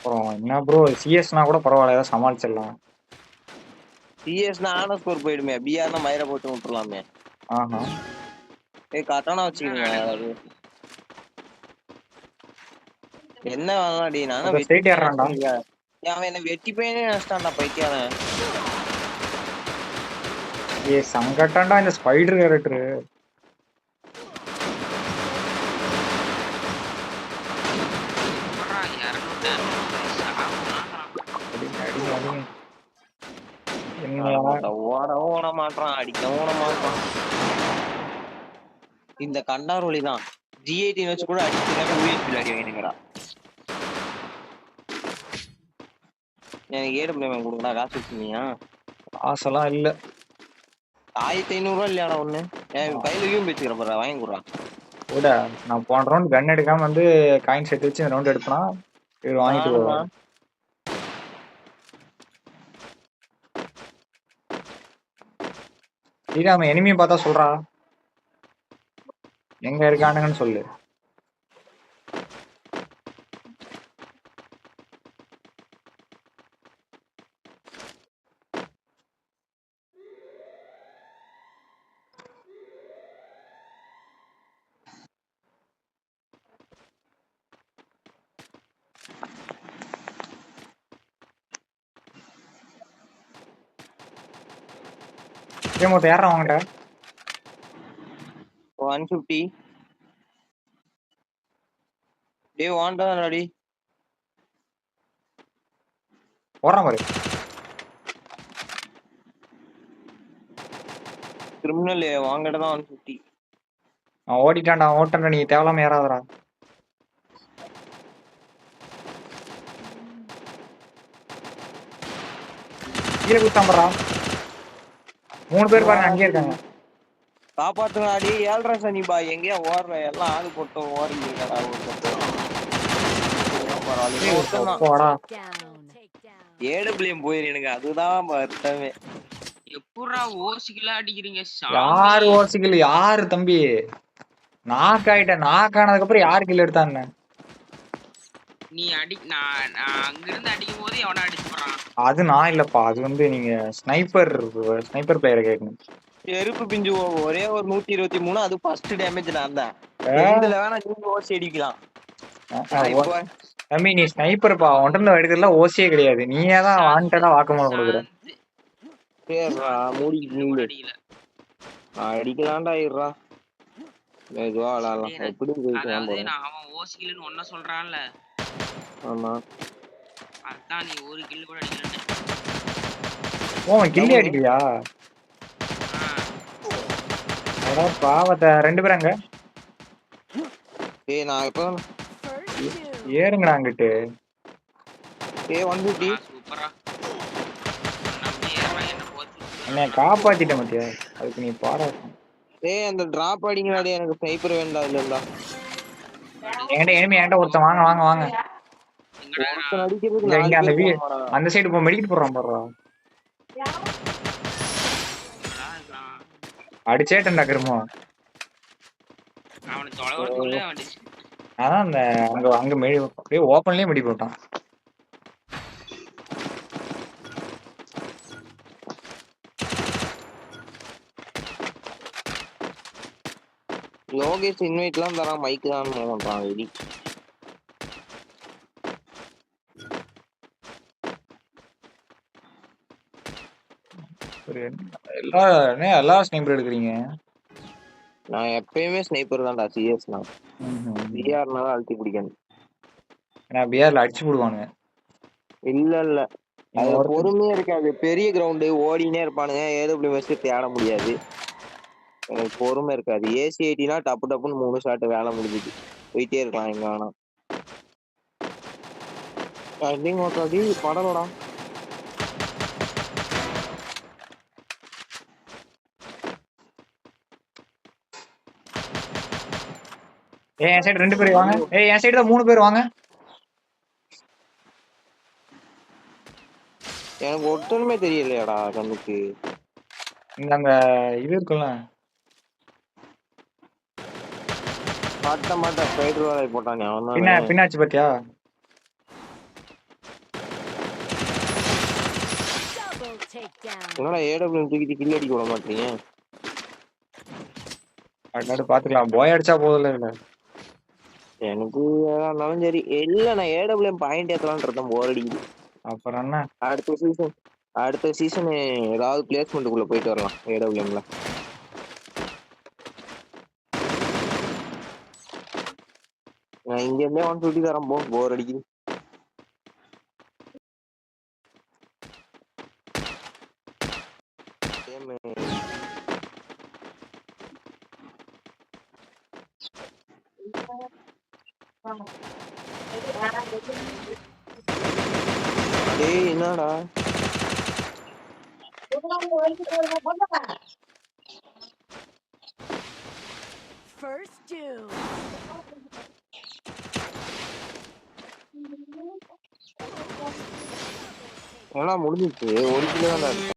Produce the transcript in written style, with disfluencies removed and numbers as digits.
அப்புறம் என்ன ப்ரோ சிஎஸ்னா கூட பரவாயில்ல, ஏதாவது சமாளிச்சிடலாம். சிஎஸ்னா ஆன ஸ்கோர் போயிடுமே, பிஆர்னா மயிரை போட்டு விட்டுலாமே. ஆஹா. கரெக்டான வச்சுக்கோங்க. என்ன வேணாடி, நானும் வெட்டி ஸ்ட்ரைட் ஏறான்டா. அவன் என்ன வெட்டி போயினே நினைச்சிட்டான்டா பைத்தியான. ஏ சங்கட்டான்டா இந்த ஸ்பைடர் கேரக்டர். ஓட மாட்டான், அடிக்கவும் ஓட மாட்டான். இந்த கண்டாரோலி தான் G18 வச்சு கூட அடிக்கிறாங்க, USP அடி வாங்கினுங்கடா. எனக்கு ஏடபிள்யூஎம் கொடுங்கடா, காசு வச்சுருந்தீங்க? காசெல்லாம் இல்ல. 1500 இல்லையாடா ஒண்ணு? கையில யூம் வச்சுக்கிற பாரு, வாங்கி கொடுறா. கூட நான் போன ரவுண்ட் கன் எடுக்காம வந்து காயின் செட் வச்சு இந்த ரவுண்ட் எடுப்பனா இவர் வாங்கிட்டு போவாரு. அவன் எனிமியை பார்த்தா சொல்றா எங்க இருக்கானுங்கன்னு சொல்லு. மொத்தம் யாரா வாங்கிட்ட 150 டே வாண்டாடி போறான் பாரு. கிரிமினல் வாங்கட தான் 150. அவன் ஓடிட்டான்டா, ஓட்டான்டா, நீ தேவலாம ஏறாதடா. கீழே குத்தான் போறா. 3 பேர் பாருங்க அங்கேயே இருக்காங்க. காப்பாத்துங்கடி, 7 சனிபா எங்கேயா ஓடுற, எல்லாம் ஆளு போட்டு ஓடுறீங்கடா. ஏடபிள்யூஎம் போயிரு, எனக்கு அதுதான் வருத்தமே. எப்பூரா ஓசிக்கல அடிக்கிறீங்க? யாரு ஓசிக்கல? யாரு தம்பி? நாக் ஆயிட்ட, நாக் ஆனதுக்கு அப்புறம் யாரு கில் எடுத்தான்னு நீ அடி. நான் அங்க இருந்து அடிக்கும் போது எவனா அடிச்சு போறான்? அது நான் இல்லப்பா, அது வந்து நீங்க ஸ்னைப்பர் பிளேயரை கேட்கணும். செருப்பு பிஞ்சு ஒரே ஒரு 123, அது ஃபர்ஸ்ட் டேமேஜ் நான் தான். இதுல வேணா நீங்க ஓசி அடிக்கலாம் தம்பி, நீ ஸ்னைப்பர்ப்பா, ஒன்றரை எடுக்கிறதுல ஓசியே கிடையாது. நீயே தான் வாண்டடா வாக்குமூலம் கொடுக்குற. அடிக்கலாம்டா இருடா, மெதுவா விளையாடலாம். எப்படி அவன் ஓசிக்கலன்னு ஒன்ன சொல்றான்ல. ஆமா, அதான் நீ ஒரு கில் கூட அடிக்கலன்னு. ஓ கில்லி அடிக்கலையா? பாவத்தை 2 பேரும் அங்க. நான் இப்ப ஏறுங்கடா அங்கிட்டு. 150 சூப்பரா என்னை காப்பாத்திட்ட மத்தியா, அதுக்கு நீ பாராட்டணும். அந்த டிராப் அடிங்கடாடி, எனக்கு ஸ்னைப்பர் வேண்டாம். இல்லடா என்கிட்ட ஒருத்தன். வாங்க வாங்க வாங்க, அந்த சைடு போ, மெடிக்கெட் போடுறான் பாருடா. அடிச்சேட்டா கருமோ. அதான் அந்த அங்க அப்படியே ஓப்பன்லயே மெடி போட்டான். லோகேஷ் இன்வைட்லாம் தரான், மைக் தான் பண்றான். வெடி எல்லாரும் ஸ்னைப்பர் எடுக்கிறீங்க. நான் எப்பயுமே ஸ்னைப்பர் தான்டா. சிஎஸ் நான் பிஆர்னால அழுத்தி பிடிக்கணும். நான் பிஆர்ல அடிச்சு போடுவானுங்க. இல்ல அது பொறுமையே இருக்காது. பெரிய கிரவுண்டு ஓடினே இருப்பானுங்க. ஏடபிள்யூஎம் தேட முடியாது. எனக்கு பொறுமை இருக்காது. AC-80னா டப்பு டப்புன்னு 3 ஷாட் வேலை முடிஞ்சுது, போயிட்டே இருக்கலாம் எங்க வேணா. படலோடா என் சைடு 2 பேர் வாங்க. என் சைடு தான் 3 பேர் வாங்க. எனக்கு ஒருத்தனுமே தெரியலையாடா கண்ணுக்கு. அங்க இது இருக்குல்ல, மாட்ட ஸ்பைடர் வேலை போட்டானே அவன். பின்னாச்சு பாத்தியா? takedown. என்னடா ஏடபிள்யூ தூக்கிட்டு கில் அடிக்க விட மாட்டீங்க? அடுத்து பாத்துக்கலாம். போய் அடிச்சா போதில்ல இதுல. எனக்கு எதா இருந்தாலும் சரி. இல்ல நான் ஏடபிள்யூ பாயிண்ட் ஏத்தலாம்னு இருக்கேன், போர் அடிக்குது. அப்புறம் என்ன? அடுத்த சீசன் ஏதாவது பிளேஸ்மெண்ட்டுக்குள்ள போயிட்டு வரலாம் ஏடபிள்யூல. நான் இங்க இருந்தே 150 தரேன் போ, போர் அடிக்குது. டேய் என்னடா First doom. முடிஞ்சிச்சு, ஒரு கிலோ தான்